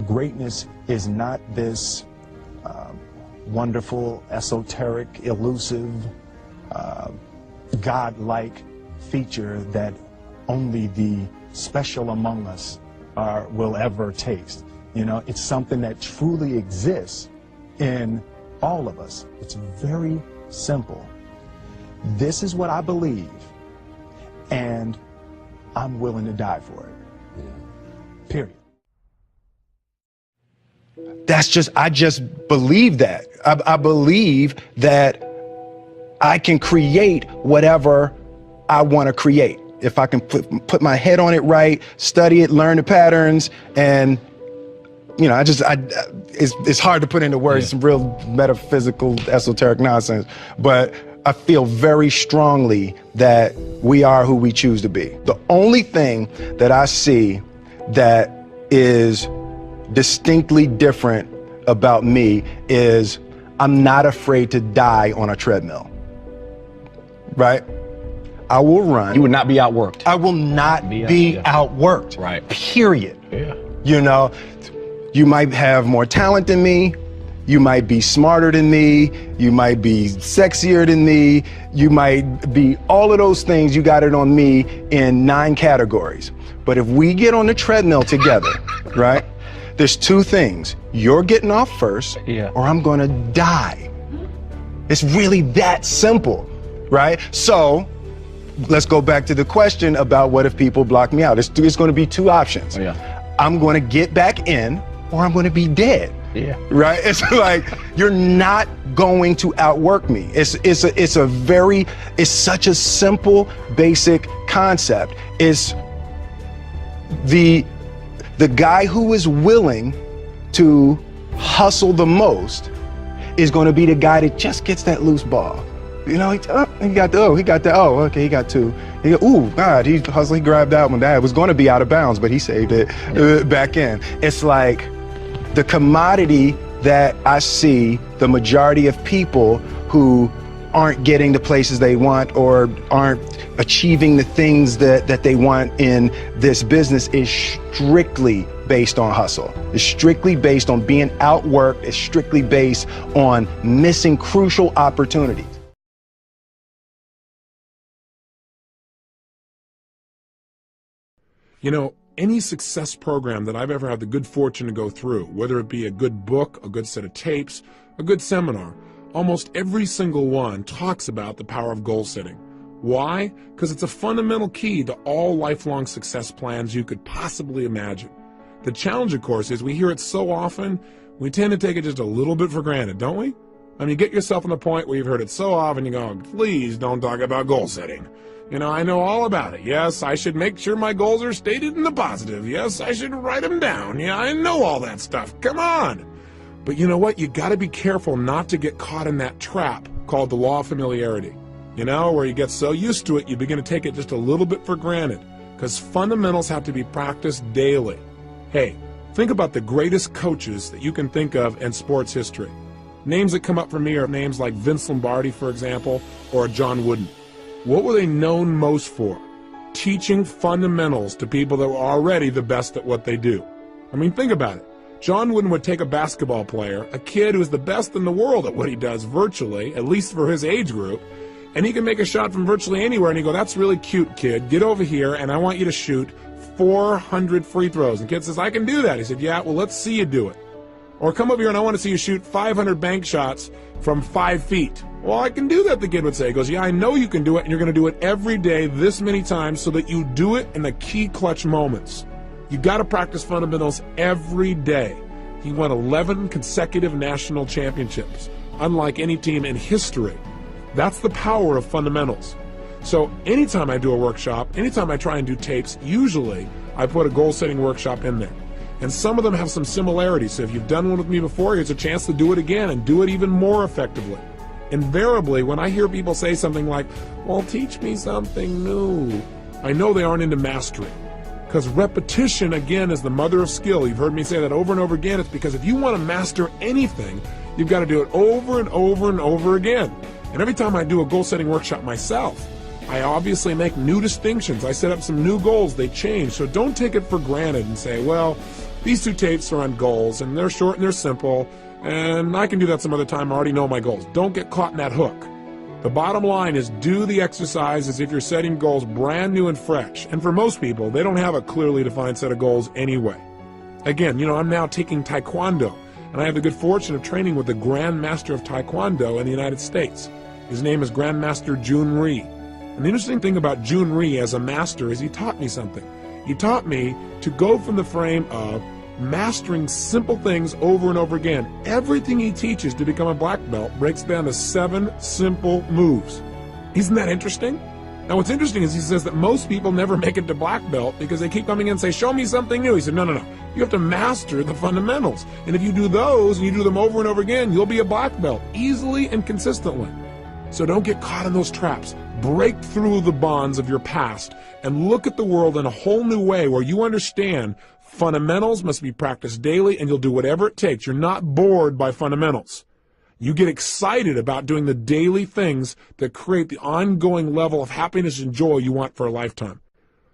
Greatness is not this wonderful, esoteric, elusive, God-like feature that only the special among us will ever taste. You know, it's something that truly exists in all of us. It's very simple. This is what I believe, and I'm willing to die for it. Period. I just believe that. I believe that I can create whatever I want to create. If I can put my head on it right, study it, learn the patterns, and you know, it's hard to put into words, some real metaphysical, esoteric nonsense, but I feel very strongly that we are who we choose to be. The only thing that I see that is distinctly different about me is I'm not afraid to die on a treadmill, right? I will run. You would not be outworked. I will not be outworked, right? Period. Yeah. You know, you might have more talent than me, you might be smarter than me, you might be sexier than me, you might be all of those things. You got it on me in 9 categories. But if we get on the treadmill together, right? There's 2 things. You're getting off first, or I'm gonna die. It's really that simple, right? So let's go back to the question about what if people block me out. It's gonna be 2 options. I'm gonna get back in, or I'm gonna be dead. Right? It's like, you're not going to outwork me. It's such a simple, basic concept. It's the guy who is willing to hustle the most is going to be the guy that just gets that loose ball. You know, he got 2. Ooh, God, he hustled, he grabbed that one. That was going to be out of bounds, but he saved it back in. It's like the commodity that I see the majority of people who aren't getting the places they want or aren't achieving the things that they want in this business is strictly based on hustle. It's strictly based on being outworked. It's strictly based on missing crucial opportunities. You know, any success program that I've ever had the good fortune to go through, whether it be a good book, a good set of tapes, a good seminar, almost every single one talks about the power of goal setting. Why? Because it's a fundamental key to all lifelong success plans you could possibly imagine. The challenge, of course, is we hear it so often, we tend to take it just a little bit for granted, don't we? I mean, you get yourself on the point where you've heard it so often, you go, please don't talk about goal setting. You know, I know all about it. Yes, I should make sure my goals are stated in the positive. Yes, I should write them down. Yeah, I know all that stuff. Come on. But you know what? You got to be careful not to get caught in that trap called the law of familiarity. You know, where you get so used to it, you begin to take it just a little bit for granted. Because fundamentals have to be practiced daily. Hey, think about the greatest coaches that you can think of in sports history. Names that come up for me are names like Vince Lombardi, for example, or John Wooden. What were they known most for? Teaching fundamentals to people that were already the best at what they do. I mean, think about it. John Wooden would take a basketball player, a kid who's the best in the world at what he does virtually, at least for his age group, and he can make a shot from virtually anywhere, and he'd go, that's really cute, kid. Get over here, and I want you to shoot 400 free throws. And the kid says, I can do that. He said, yeah, well, let's see you do it. Or come over here, and I want to see you shoot 500 bank shots from 5 feet. Well, I can do that, the kid would say. He goes, yeah, I know you can do it, and you're going to do it every day this many times so that you do it in the key clutch moments. You got to practice fundamentals every day. He won 11 consecutive national championships, unlike any team in history. That's the power of fundamentals. So anytime I do a workshop, anytime I try and do tapes, usually I put a goal-setting workshop in there. And some of them have some similarities. So if you've done one with me before, here's a chance to do it again and do it even more effectively. Invariably, when I hear people say something like, well, teach me something new, I know they aren't into mastery. Because repetition, again, is the mother of skill. You've heard me say that over and over again. It's because if you want to master anything, you've got to do it over and over and over again. And every time I do a goal-setting workshop myself, I obviously make new distinctions. I set up some new goals. They change. So don't take it for granted and say, well, These two tapes are on goals, and they're short and they're simple, and I can do that some other time. I already know my goals. Don't get caught in that hook. The bottom line is do the exercise as if you're setting goals brand new and fresh. And for most people, they don't have a clearly defined set of goals anyway. Again, I'm now taking Taekwondo, and I have the good fortune of training with the Grand Master of Taekwondo in the United States. His name is Grandmaster Jun Rhee. And the interesting thing about Jun Rhee as a master is he taught me something. He taught me to go from the frame of mastering simple things over and over again. Everything he teaches to become a black belt breaks down to 7 simple moves. Isn't that interesting? Now what's interesting is he says that most people never make it to black belt because they keep coming in and say, show me something new. He said, no. You have to master the fundamentals. And if you do those and you do them over and over again, you'll be a black belt easily and consistently. So don't get caught in those traps. Break through the bonds of your past and look at the world in a whole new way where you understand fundamentals must be practiced daily and you'll do whatever it takes. You're not bored by fundamentals. You get excited about doing the daily things that create the ongoing level of happiness and joy you want for a lifetime.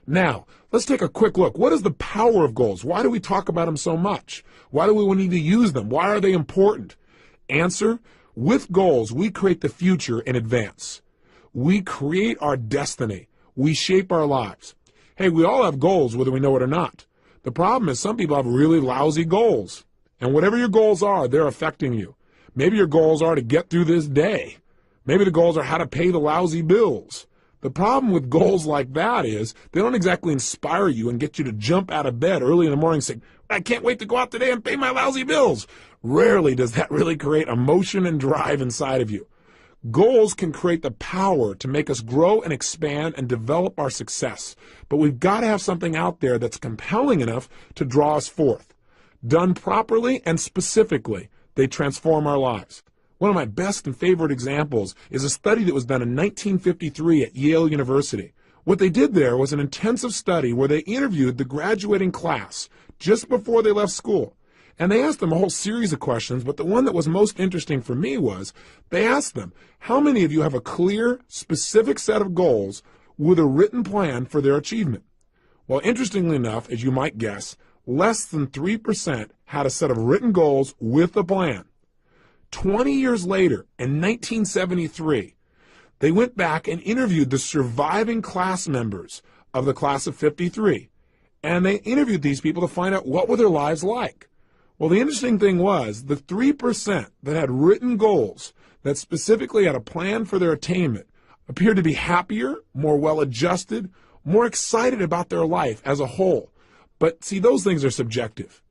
Now, let's take a quick look. What is the power of goals? Why do we talk about them so much? Why do we need to use them? Why are they important? Answer, with goals, we create the future in advance. We create our destiny. We shape our lives. Hey, we all have goals whether we know it or not. The problem is some people have really lousy goals. And whatever your goals are, they're affecting you. Maybe your goals are to get through this day. Maybe the goals are how to pay the lousy bills. The problem with goals like that is they don't exactly inspire you and get you to jump out of bed early in the morning saying, I can't wait to go out today and pay my lousy bills. Rarely does that really create emotion and drive inside of you. Goals can create the power to make us grow and expand and develop our success. But we've got to have something out there that's compelling enough to draw us forth. Done properly and specifically, they transform our lives. One of my best and favorite examples is a study that was done in 1953 at Yale University. What they did there was an intensive study where they interviewed the graduating class just before they left school. And they asked them a whole series of questions, but the one that was most interesting for me was they asked them, how many of you have a clear, specific set of goals with a written plan for their achievement? Well, interestingly enough, as you might guess, less than 3% had a set of written goals with a plan. 20 years later, in 1973, they went back and interviewed the surviving class members of the class of 53. And they interviewed these people to find out what were their lives like. Well, the interesting thing was the 3% that had written goals that specifically had a plan for their attainment appeared to be happier, more well-adjusted, more excited about their life as a whole. But see, those things are subjective.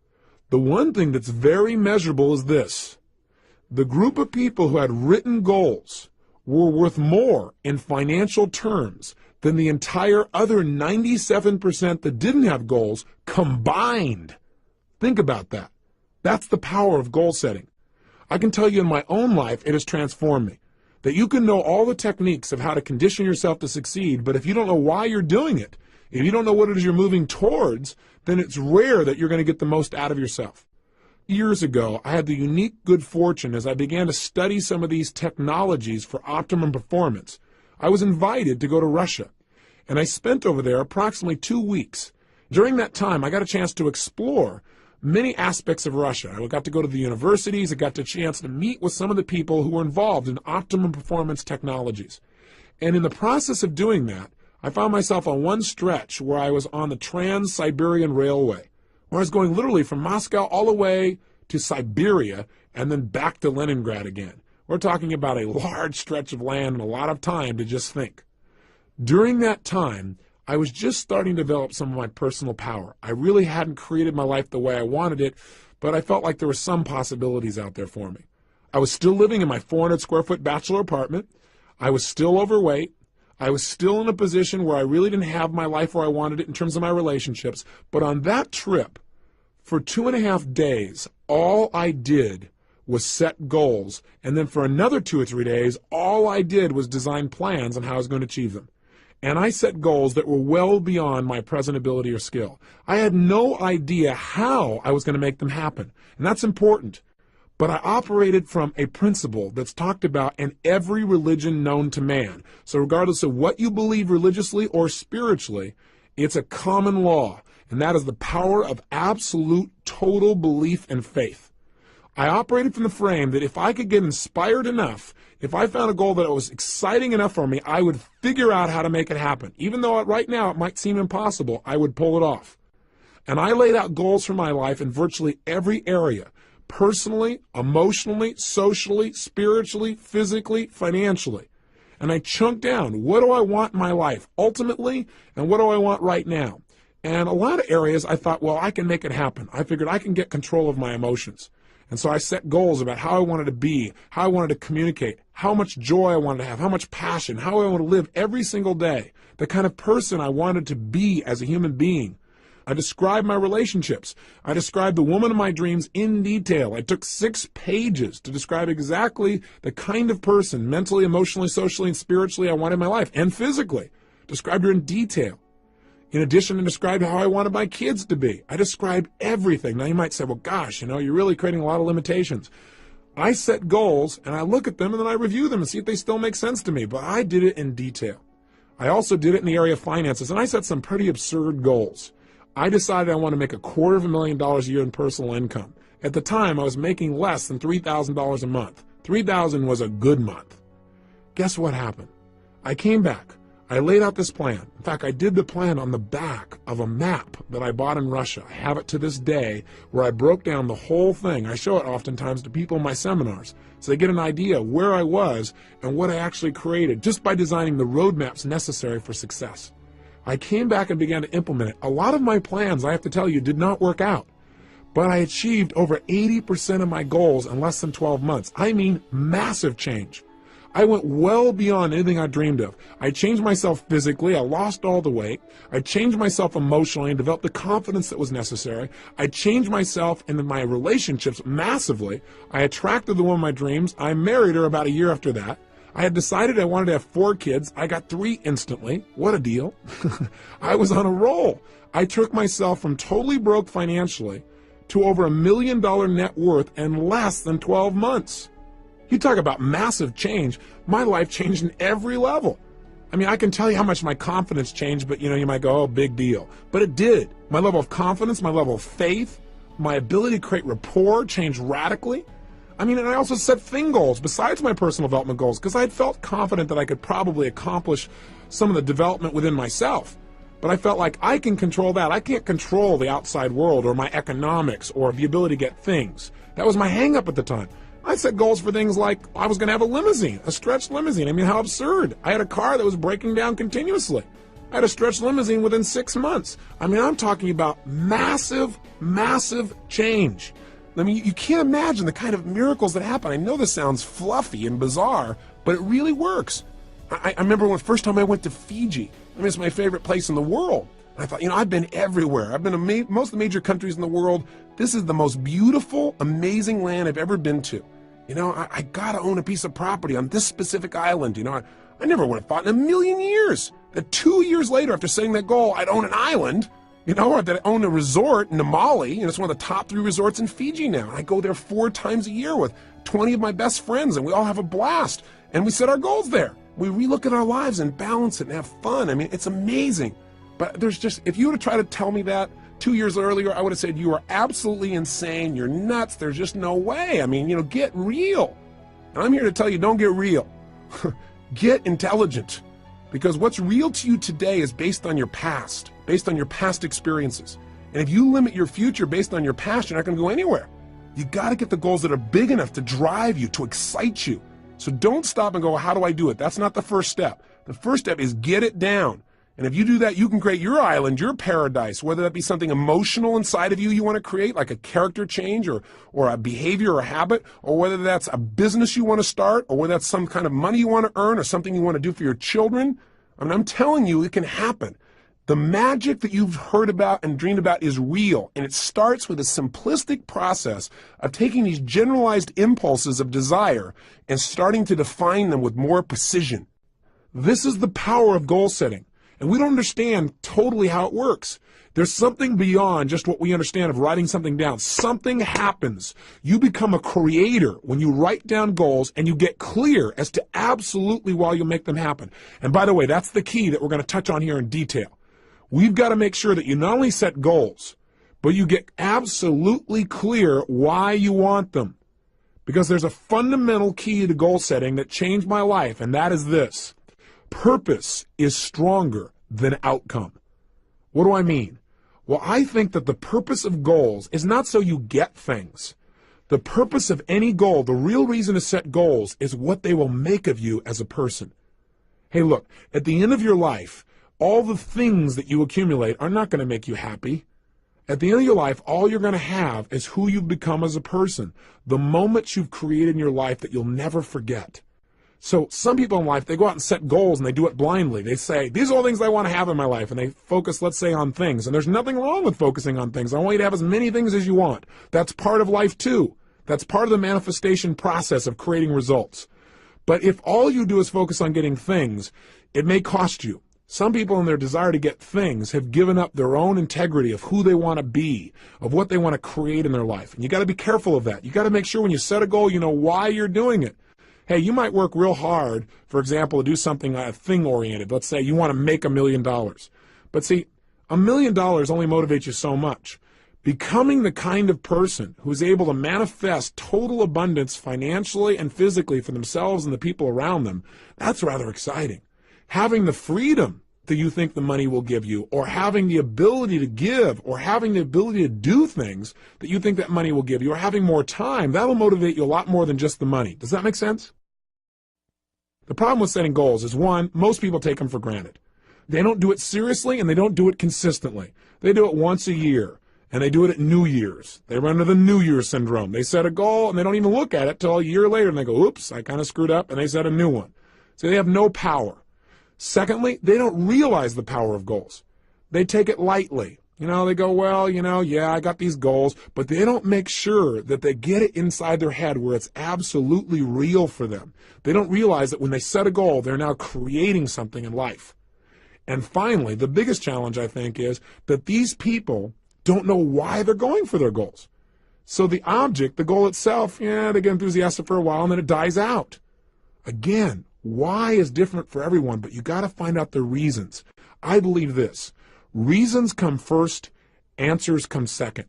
The one thing that's very measurable is this. The group of people who had written goals were worth more in financial terms than the entire other 97% that didn't have goals combined. Think about that. That's the power of goal setting. I can tell you in my own life, it has transformed me. That you can know all the techniques of how to condition yourself to succeed, but if you don't know why you're doing it, if you don't know what it is you're moving towards, then it's rare that you're going to get the most out of yourself. Years ago, I had the unique good fortune as I began to study some of these technologies for optimum performance. I was invited to go to Russia, and I spent over there approximately 2 weeks. During that time, I got a chance to explore many aspects of Russia. I got to go to the universities. I got a chance to meet with some of the people who were involved in optimum performance technologies. And in the process of doing that, I found myself on one stretch where I was on the Trans-Siberian Railway, where I was going literally from Moscow all the way to Siberia and then back to Leningrad again. We're talking about a large stretch of land and a lot of time to just think. During that time, I was just starting to develop some of my personal power. I really hadn't created my life the way I wanted it, but I felt like there were some possibilities out there for me. I was still living in my 400 square foot bachelor apartment. I was still overweight. I was still in a position where I really didn't have my life where I wanted it in terms of my relationships. But on that trip, for 2.5 days, all I did was set goals. And then for another 2 or 3 days, all I did was design plans on how I was going to achieve them. And I set goals that were well beyond my present ability or skill. I had no idea how I was going to make them happen. And that's important. But I operated from a principle that's talked about in every religion known to man. So regardless of what you believe religiously or spiritually, it's a common law. and that is the power of absolute total belief and faith. I operated from the frame that if I could get inspired enough, if I found a goal that was exciting enough for me, I would figure out how to make it happen. Even though right now it might seem impossible, I would pull it off. And I laid out goals for my life in virtually every area, personally, emotionally, socially, spiritually, physically, financially. And I chunked down, what do I want in my life ultimately, and what do I want right now? And a lot of areas I thought, well, I can make it happen. I figured I can get control of my emotions. And so I set goals about how I wanted to be, how I wanted to communicate, how much joy I wanted to have, how much passion, how I wanted to live every single day, the kind of person I wanted to be as a human being. I described my relationships. I described the woman of my dreams in detail. I took 6 pages to describe exactly the kind of person, mentally, emotionally, socially, and spiritually I wanted in my life, and physically. Described her in detail. In addition, I described how I wanted my kids to be. I described everything. Now you might say, well, gosh, you're really creating a lot of limitations. I set goals, and I look at them, and then I review them and see if they still make sense to me. But I did it in detail. I also did it in the area of finances, and I set some pretty absurd goals. I decided I want to make $250,000 a year in personal income. At the time, I was making less than $3,000 a month. $3,000 was a good month. Guess what happened? I came back. I laid out this plan. In fact, I did the plan on the back of a map that I bought in Russia. I have it to this day where I broke down the whole thing. I show it oftentimes to people in my seminars so they get an idea of where I was and what I actually created just by designing the roadmaps necessary for success. I came back and began to implement it. A lot of my plans, I have to tell you, did not work out. But I achieved over 80% of my goals in less than 12 months. I mean, massive change. I went well beyond anything I dreamed of. I changed myself physically. I lost all the weight. I changed myself emotionally and developed the confidence that was necessary. I changed myself in my relationships massively. I attracted the woman of my dreams. I married her about a year after that. I had decided I wanted to have 4 kids. I got 3 instantly. What a deal. I was on a roll. I took myself from totally broke financially to over $1 million net worth in less than 12 months. You talk about massive change. My life changed in every level. I mean, I can tell you how much my confidence changed, but you might go, oh, big deal. But it did. My level of confidence, my level of faith, my ability to create rapport changed radically. I mean, and I also set thing goals besides my personal development goals because I had felt confident that I could probably accomplish some of the development within myself. But I felt like I can control that. I can't control the outside world or my economics or the ability to get things. That was my hang-up at the time. I set goals for things like I was going to have a limousine, a stretched limousine. I mean, how absurd. I had a car that was breaking down continuously. I had a stretched limousine within 6 months. I mean, I'm talking about massive, massive change. I mean, you can't imagine the kind of miracles that happen. I know this sounds fluffy and bizarre, but it really works. I remember when the first time I went to Fiji. I mean, it's my favorite place in the world. I thought, I've been everywhere. I've been to most of the major countries in the world. This is the most beautiful, amazing land I've ever been to. I got to own a piece of property on this specific island. I never would have thought in a million years that 2 years later, after setting that goal, I'd own an island, or that I own a resort in Namali. It's one of the top 3 resorts in Fiji now. I go there 4 times a year with 20 of my best friends, and we all have a blast. And we set our goals there. We relook at our lives and balance it and have fun. I mean, it's amazing. But if you were to try to tell me that 2 years earlier, I would have said, you are absolutely insane. You're nuts. There's just no way. I mean, get real. And I'm here to tell you, don't get real. Get intelligent. Because what's real to you today is based on your past experiences. And if you limit your future based on your past, you're not going to go anywhere. You got to get the goals that are big enough to drive you, to excite you. So don't stop and go, how do I do it? That's not the first step. The first step is get it down. And if you do that, you can create your island, your paradise, whether that be something emotional inside of you want to create, like a character change or a behavior or a habit, or whether that's a business you want to start, or whether that's some kind of money you want to earn or something you want to do for your children. I mean, I'm telling you, it can happen. The magic that you've heard about and dreamed about is real, and it starts with a simplistic process of taking these generalized impulses of desire and starting to define them with more precision. This is the power of goal setting. And we don't understand totally how it works. There's something beyond just what we understand of writing something down. Something happens. You become a creator when you write down goals and you get clear as to absolutely why you'll make them happen. And by the way, that's the key that we're going to touch on here in detail. We've got to make sure that you not only set goals, but you get absolutely clear why you want them. Because there's a fundamental key to goal setting that changed my life, and that is this. Purpose is stronger than outcome. What do I mean? Well, I think that the purpose of goals is not so you get things. The purpose of any goal, the real reason to set goals, is what they will make of you as a person. Hey, look, at the end of your life, all the things that you accumulate are not going to make you happy. At the end of your life, all you're going to have is who you've become as a person, the moments you've created in your life that you'll never forget. So some people in life, they go out and set goals and they do it blindly. They say, these are all things I want to have in my life, and they focus, let's say, on things. And there's nothing wrong with focusing on things. I want you to have as many things as you want. That's part of life too. That's part of the manifestation process of creating results. But if all you do is focus on getting things, it may cost you. Some people in their desire to get things have given up their own integrity of who they want to be, of what they want to create in their life. And you got to be careful of that. You got to make sure when you set a goal, you know why you're doing it. Hey, you might work real hard, for example, to do something thing-oriented. Let's say you want to make $1 million. But see, $1 million only motivates you so much. Becoming the kind of person who's able to manifest total abundance financially and physically for themselves and the people around them, that's rather exciting. Having the freedom that you think the money will give you, or having the ability to give, or having the ability to do things that you think that money will give you, or having more time, that'll motivate you a lot more than just the money. Does that make sense? The problem with setting goals is, one, most people take them for granted. They don't do it seriously, and they don't do it consistently. They do it once a year, and they do it at New Year's. They run into the New Year's syndrome. They set a goal, and they don't even look at it till a year later, and they go, oops, I kind of screwed up, and they set a new one. So they have no power. Secondly, they don't realize the power of goals. They take it lightly. They go, well, yeah, I got these goals, but they don't make sure that they get it inside their head where it's absolutely real for them. They don't realize that when they set a goal, they're now creating something in life. And finally, the biggest challenge, I think, is that these people don't know why they're going for their goals. So the object, the goal itself, yeah, they get enthusiastic for a while and then it dies out. Again, why is different for everyone, but you got to find out the reasons. I believe this. Reasons come first, answers come second.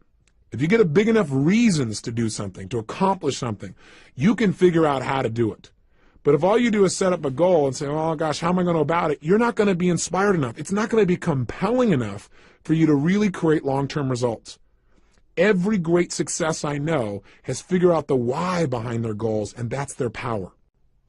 If you get a big enough reasons to do something, to accomplish something, you can figure out how to do it. But if all you do is set up a goal and say, oh gosh, how am I going to go about it? You're not going to be inspired enough. It's not going to be compelling enough for you to really create long-term results. Every great success I know has figured out the why behind their goals, and that's their power.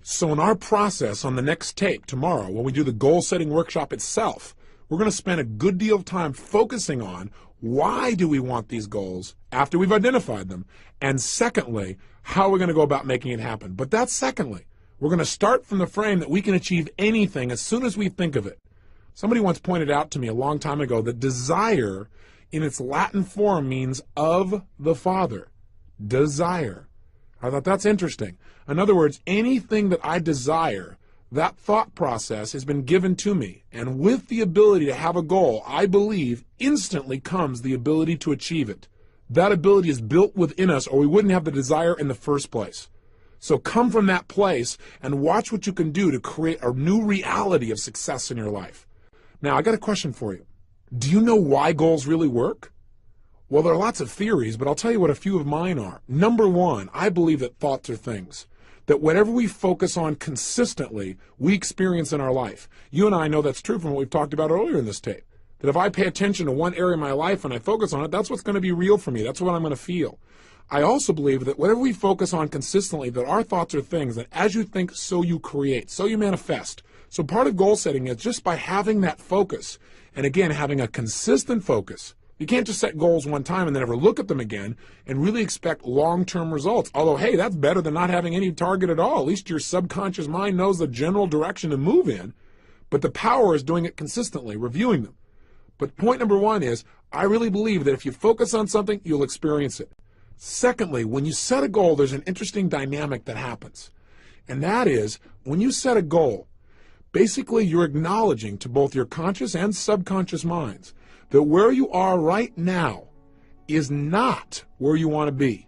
So in our process on the next tape tomorrow, when we do the goal-setting workshop itself, we're going to spend a good deal of time focusing on why do we want these goals after we've identified them, and secondly, how we're going to go about making it happen. But that's secondly. We're going to start from the frame that we can achieve anything as soon as we think of it. Somebody once pointed out to me a long time ago that desire in its Latin form means of the Father. Desire. I thought that's interesting. In other words, anything that I desire, that thought process has been given to me. And with the ability to have a goal, I believe instantly comes the ability to achieve it. That ability is built within us, or we wouldn't have the desire in the first place. So come from that place and watch what you can do to create a new reality of success in your life. Now, I got a question for you. Do you know why goals really work? Well, there are lots of theories, but I'll tell you what a few of mine are. Number one, I believe that thoughts are things. That whatever we focus on consistently, we experience in our life. You and I know that's true from what we've talked about earlier in this tape. That if I pay attention to one area of my life and I focus on it, that's what's going to be real for me. That's what I'm going to feel. I also believe that whatever we focus on consistently, that our thoughts are things, that as you think, so you create, so you manifest. So part of goal setting is just by having that focus, and again, having a consistent focus. You can't just set goals one time and then never look at them again and really expect long-term results. Although, hey, that's better than not having any target at all. At least your subconscious mind knows the general direction to move in. But the power is doing it consistently, reviewing them. But point number one is, I really believe that if you focus on something, you'll experience it. Secondly, when you set a goal, there's an interesting dynamic that happens. And that is, when you set a goal, basically you're acknowledging to both your conscious and subconscious minds that where you are right now is not where you want to be,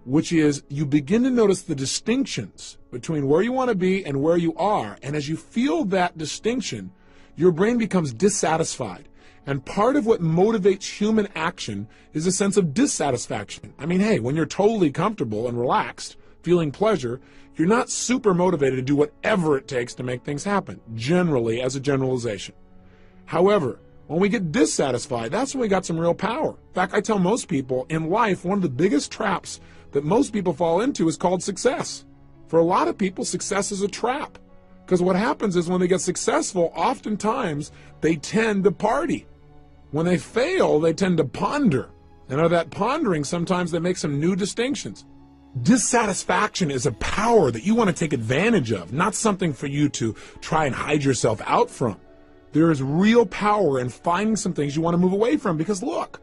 which is you begin to notice the distinctions between where you want to be and where you are. And as you feel that distinction, your brain becomes dissatisfied. And part of what motivates human action is a sense of dissatisfaction. I mean, hey, when you're totally comfortable and relaxed, feeling pleasure, you're not super motivated to do whatever it takes to make things happen, generally, as a generalization. However, when we get dissatisfied, that's when we got some real power. In fact, I tell most people in life, one of the biggest traps that most people fall into is called success. For a lot of people, success is a trap. Because what happens is when they get successful, oftentimes they tend to party. When they fail, they tend to ponder. And out of that pondering, sometimes they make some new distinctions. Dissatisfaction is a power that you want to take advantage of, not something for you to try and hide yourself out from. There is real power in finding some things you want to move away from, because look,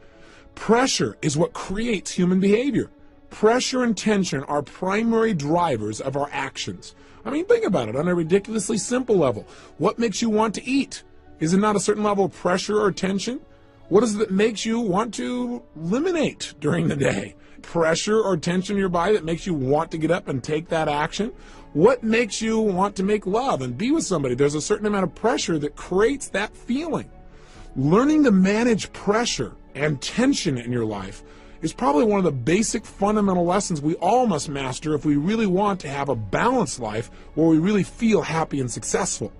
pressure is what creates human behavior. Pressure and tension are primary drivers of our actions. I mean, think about it on a ridiculously simple level. What makes you want to eat? Is it not a certain level of pressure or tension? What is it that makes you want to eliminate during the day? Pressure or tension in your body that makes you want to get up and take that action? What makes you want to make love and be with somebody? There's a certain amount of pressure that creates that feeling. Learning to manage pressure and tension in your life is probably one of the basic fundamental lessons we all must master if we really want to have a balanced life where we really feel happy and successful.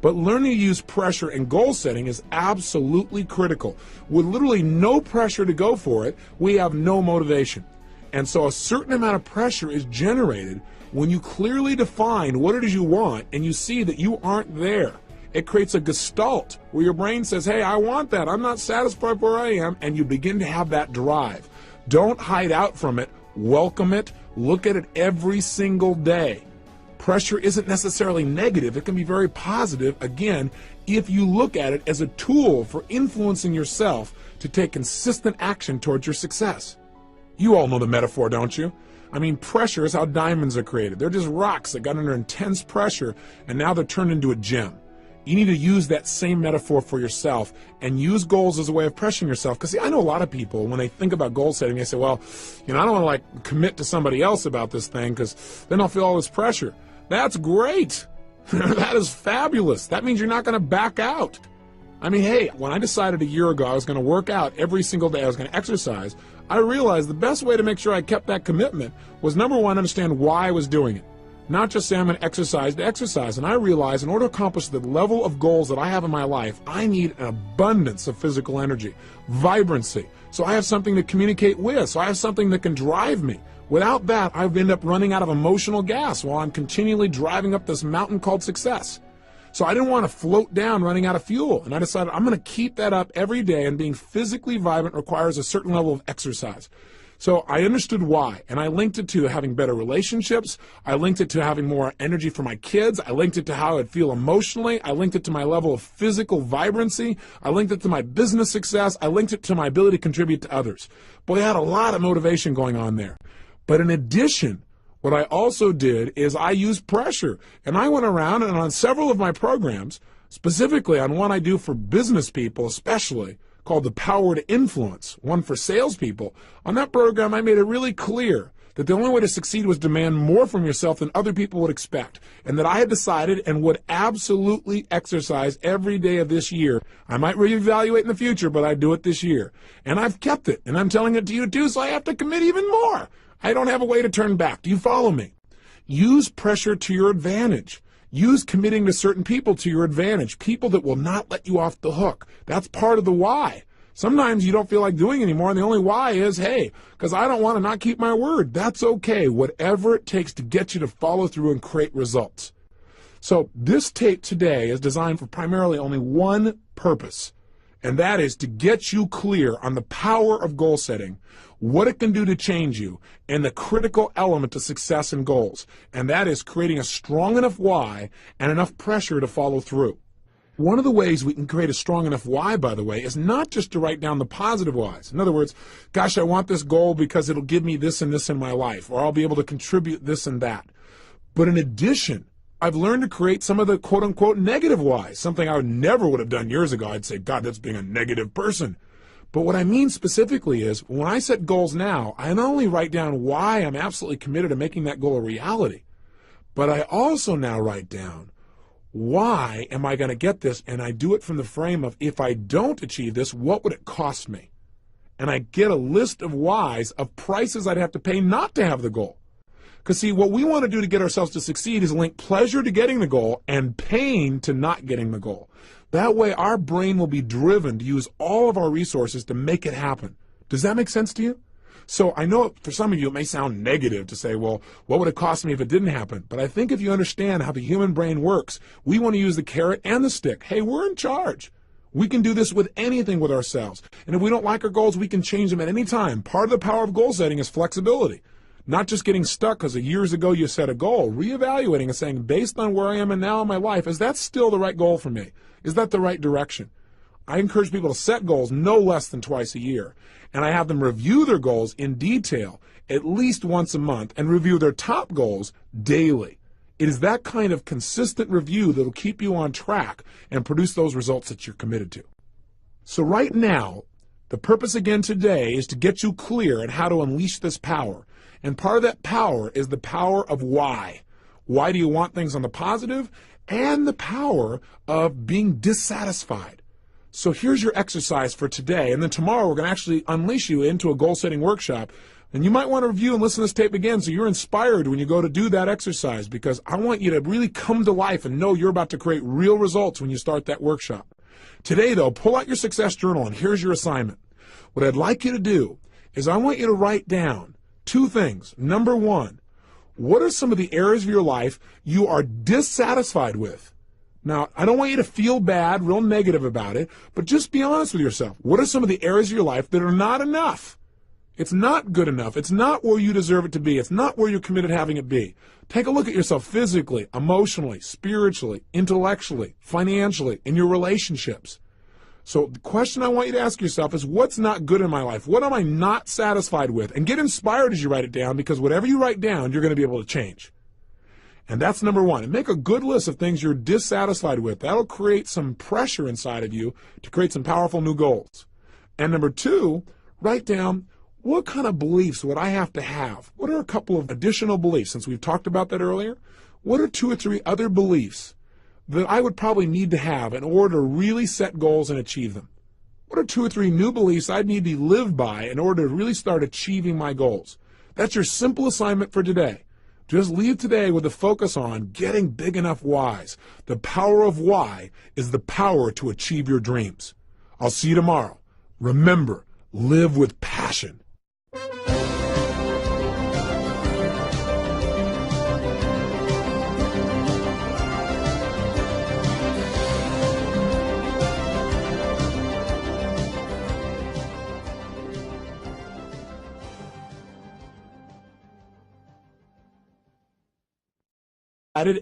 But learning to use pressure and goal setting is absolutely critical. With literally no pressure to go for it, we have no motivation. And so a certain amount of pressure is generated when you clearly define what it is you want and you see that you aren't there. It creates a gestalt where your brain says, hey, I want that. I'm not satisfied where I am. And you begin to have that drive. Don't hide out from it. Welcome it. Look at it every single day. Pressure isn't necessarily negative. It can be very positive, again, if you look at it as a tool for influencing yourself to take consistent action towards your success. You all know the metaphor, don't you? I mean, pressure is how diamonds are created. They're just rocks that got under intense pressure, and now they're turned into a gem. You need to use that same metaphor for yourself and use goals as a way of pressuring yourself. Because, see, I know a lot of people, when they think about goal setting, they say, well, I don't want to, commit to somebody else about this thing because then I'll feel all this pressure. That's great. That is fabulous. That means you're not going to back out. I mean, hey, when I decided a year ago I was going to work out every single day, I was going to exercise, I realized the best way to make sure I kept that commitment was, number one, understand why I was doing it. Not just say I'm going to exercise. And I realized in order to accomplish the level of goals that I have in my life, I need an abundance of physical energy, vibrancy. So I have something to communicate with. So I have something that can drive me. Without that, I end up running out of emotional gas while I'm continually driving up this mountain called success. So I didn't want to float down running out of fuel. And I decided I'm going to keep that up every day, and being physically vibrant requires a certain level of exercise. So I understood why, and I linked it to having better relationships. I linked it to having more energy for my kids. I linked it to how I'd feel emotionally. I linked it to my level of physical vibrancy. I linked it to my business success. I linked it to my ability to contribute to others. Boy, I had a lot of motivation going on there. But in addition, what I also did is I used pressure. And I went around and on several of my programs, specifically on one I do for business people especially, called The Power to Influence, one for salespeople. On that program, I made it really clear that the only way to succeed was demand more from yourself than other people would expect, and that I had decided and would absolutely exercise every day of this year. I might reevaluate in the future, but I'd do it this year. And I've kept it, and I'm telling it to you too, so I have to commit even more. I don't have a way to turn back. Do you follow me? Use pressure to your advantage. Use committing to certain people to your advantage, people that will not let you off the hook. That's part of the why. Sometimes you don't feel like doing anymore, and the only why is, hey, because I don't want to not keep my word. That's okay, whatever it takes to get you to follow through and create results. So this tape today is designed for primarily only one purpose, and that is to get you clear on the power of goal setting, what it can do to change you, and the critical element to success and goals, and that is creating a strong enough why and enough pressure to follow through. One of the ways we can create a strong enough why, by the way, is not just to write down the positive whys. In other words, gosh, I want this goal because it'll give me this and this in my life, or I'll be able to contribute this and that. But in addition, I've learned to create some of the quote-unquote negative whys, something I never would have done years ago. I'd say, God, that's being a negative person. But what I mean specifically is, when I set goals now, I not only write down why I'm absolutely committed to making that goal a reality, but I also now write down why am I going to get this? And I do it from the frame of, if I don't achieve this, what would it cost me? And I get a list of whys of prices I'd have to pay not to have the goal. Because see, what we want to do to get ourselves to succeed is link pleasure to getting the goal and pain to not getting the goal. That way our brain will be driven to use all of our resources to make it happen. Does that make sense to you? So I know for some of you it may sound negative to say, well, what would it cost me if it didn't happen? But I think if you understand how the human brain works, we want to use the carrot and the stick. Hey, we're in charge. We can do this with anything with ourselves. And if we don't like our goals, we can change them at any time. Part of the power of goal setting is flexibility. Not just getting stuck because years ago you set a goal, reevaluating and saying, based on where I am and now in my life, is that still the right goal for me? Is that the right direction? I encourage people to set goals no less than twice a year. And I have them review their goals in detail at least once a month and review their top goals daily. It is that kind of consistent review that will keep you on track and produce those results that you're committed to. So right now, the purpose again today is to get you clear on how to unleash this power. And part of that power is the power of why. Why do you want things on the positive? And the power of being dissatisfied. So here's your exercise for today. And then tomorrow we're going to actually unleash you into a goal-setting workshop. And you might want to review and listen to this tape again so you're inspired when you go to do that exercise, because I want you to really come to life and know you're about to create real results when you start that workshop. Today, though, pull out your success journal and here's your assignment. What I'd like you to do is I want you to write down two things. Number one, what are some of the areas of your life you are dissatisfied with? Now, I don't want you to feel bad, real negative about it, but just be honest with yourself. What are some of the areas of your life that are not enough? It's not good enough. It's not where you deserve it to be. It's not where you're committed to having it be. Take a look at yourself physically, emotionally, spiritually, intellectually, financially, in your relationships. So the question I want you to ask yourself is, what's not good in my life? What am I not satisfied with? And get inspired as you write it down, because whatever you write down, you're going to be able to change. And that's number one. And make a good list of things you're dissatisfied with. That'll create some pressure inside of you to create some powerful new goals. And number two, write down, what kind of beliefs would I have to have? What are a couple of additional beliefs, since we've talked about that earlier? What are 2 or 3 other beliefs that I would probably need to have in order to really set goals and achieve them? What are 2 or 3 new beliefs I'd need to live by in order to really start achieving my goals? That's your simple assignment for today. Just leave today with a focus on getting big enough whys. The power of why is the power to achieve your dreams. I'll see you tomorrow. Remember, live with passion.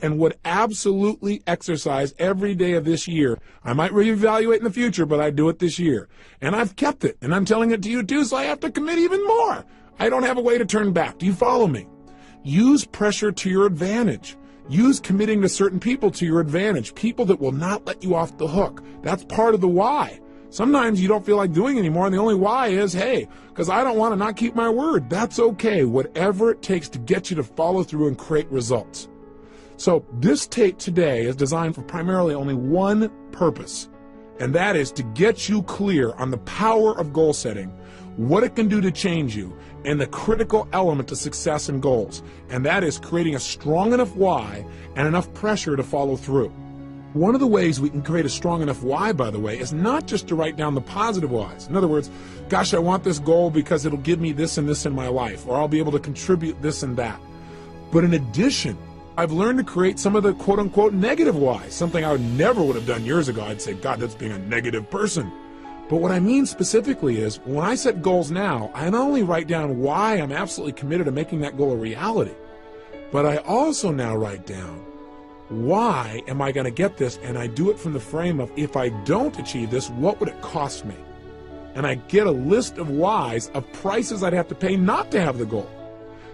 And would absolutely exercise every day of this year. I might reevaluate in the future, but I do it this year. And I've kept it, and I'm telling it to you too, so I have to commit even more. I don't have a way to turn back. Do you follow me? Use pressure to your advantage. Use committing to certain people to your advantage, people that will not let you off the hook. That's part of the why. Sometimes you don't feel like doing anymore, and the only why is, hey, because I don't want to not keep my word. That's okay. Whatever it takes to get you to follow through and create results. So this tape today is designed for primarily only one purpose, and that is to get you clear on the power of goal setting, what it can do to change you, and the critical element to success and goals, and that is creating a strong enough why and enough pressure to follow through. One of the ways we can create a strong enough why, by the way, is not just to write down the positive whys. In other words, gosh, I want this goal because it'll give me this and this in my life, or I'll be able to contribute this and that. But in addition, I've learned to create some of the quote-unquote negative whys, something I never would have done years ago. I'd say, God, that's being a negative person. But what I mean specifically is, when I set goals now, I not only write down why I'm absolutely committed to making that goal a reality, but I also now write down, why am I going to get this? And I do it from the frame of, if I don't achieve this, what would it cost me? And I get a list of whys of prices I'd have to pay not to have the goal.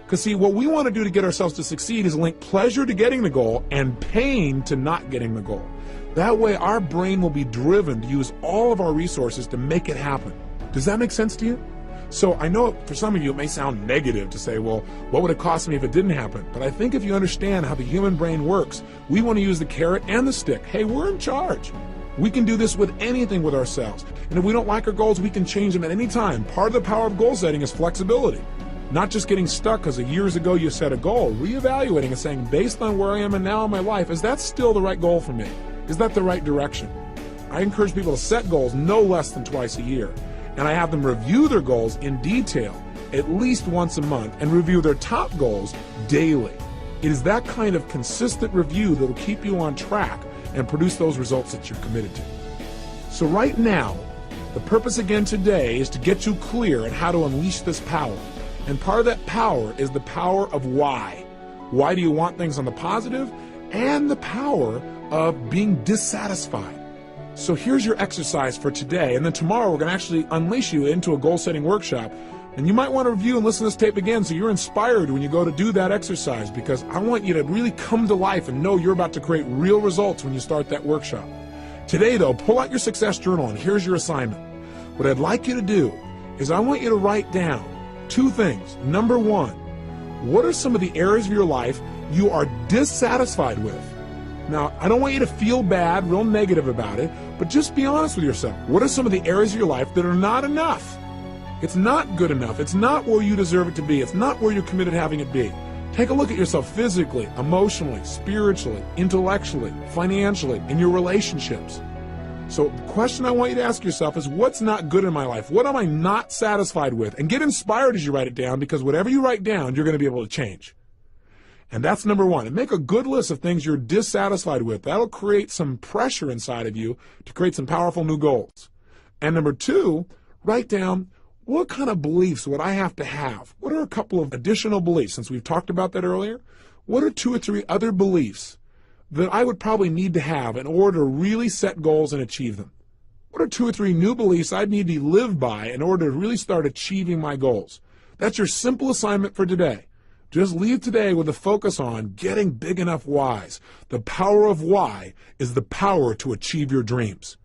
Because see, what we want to do to get ourselves to succeed is link pleasure to getting the goal and pain to not getting the goal. That way our brain will be driven to use all of our resources to make it happen. Does that make sense to you? So I know for some of you it may sound negative to say, well, what would it cost me if it didn't happen? But I think if you understand how the human brain works, we want to use the carrot and the stick. Hey, we're in charge. We can do this with anything with ourselves. And if we don't like our goals, we can change them at any time. Part of the power of goal setting is flexibility. Not just getting stuck because years ago you set a goal, reevaluating and saying, based on where I am and now in my life, is that still the right goal for me? Is that the right direction? I encourage people to set goals no less than twice a year. And I have them review their goals in detail at least once a month and review their top goals daily. It is that kind of consistent review that will keep you on track and produce those results that you're committed to. So right now, the purpose again today is to get you clear on how to unleash this power. And part of that power is the power of why. Why do you want things on the positive? And the power of being dissatisfied. So here's your exercise for today, and then tomorrow we're going to actually unleash you into a goal-setting workshop. And you might want to review and listen to this tape again so you're inspired when you go to do that exercise, because I want you to really come to life and know you're about to create real results when you start that workshop. Today, though, pull out your success journal, and here's your assignment. What I'd like you to do is I want you to write down 2 things. Number 1, what are some of the areas of your life you are dissatisfied with? Now, I don't want you to feel bad, real negative about it, but just be honest with yourself. What are some of the areas of your life that are not enough? It's not good enough. It's not where you deserve it to be. It's not where you're committed to having it be. Take a look at yourself physically, emotionally, spiritually, intellectually, financially, in your relationships. So the question I want you to ask yourself is, what's not good in my life? What am I not satisfied with? And get inspired as you write it down, because whatever you write down, you're going to be able to change. And that's number 1. And make a good list of things you're dissatisfied with. That'll create some pressure inside of you to create some powerful new goals. And number 2, write down, what kind of beliefs would I have to have? What are a couple of additional beliefs, since we've talked about that earlier? What are 2 or 3 other beliefs that I would probably need to have in order to really set goals and achieve them? What are 2 or 3 new beliefs I'd need to live by in order to really start achieving my goals? That's your simple assignment for today. Just leave today with a focus on getting big enough whys. The power of why is the power to achieve your dreams.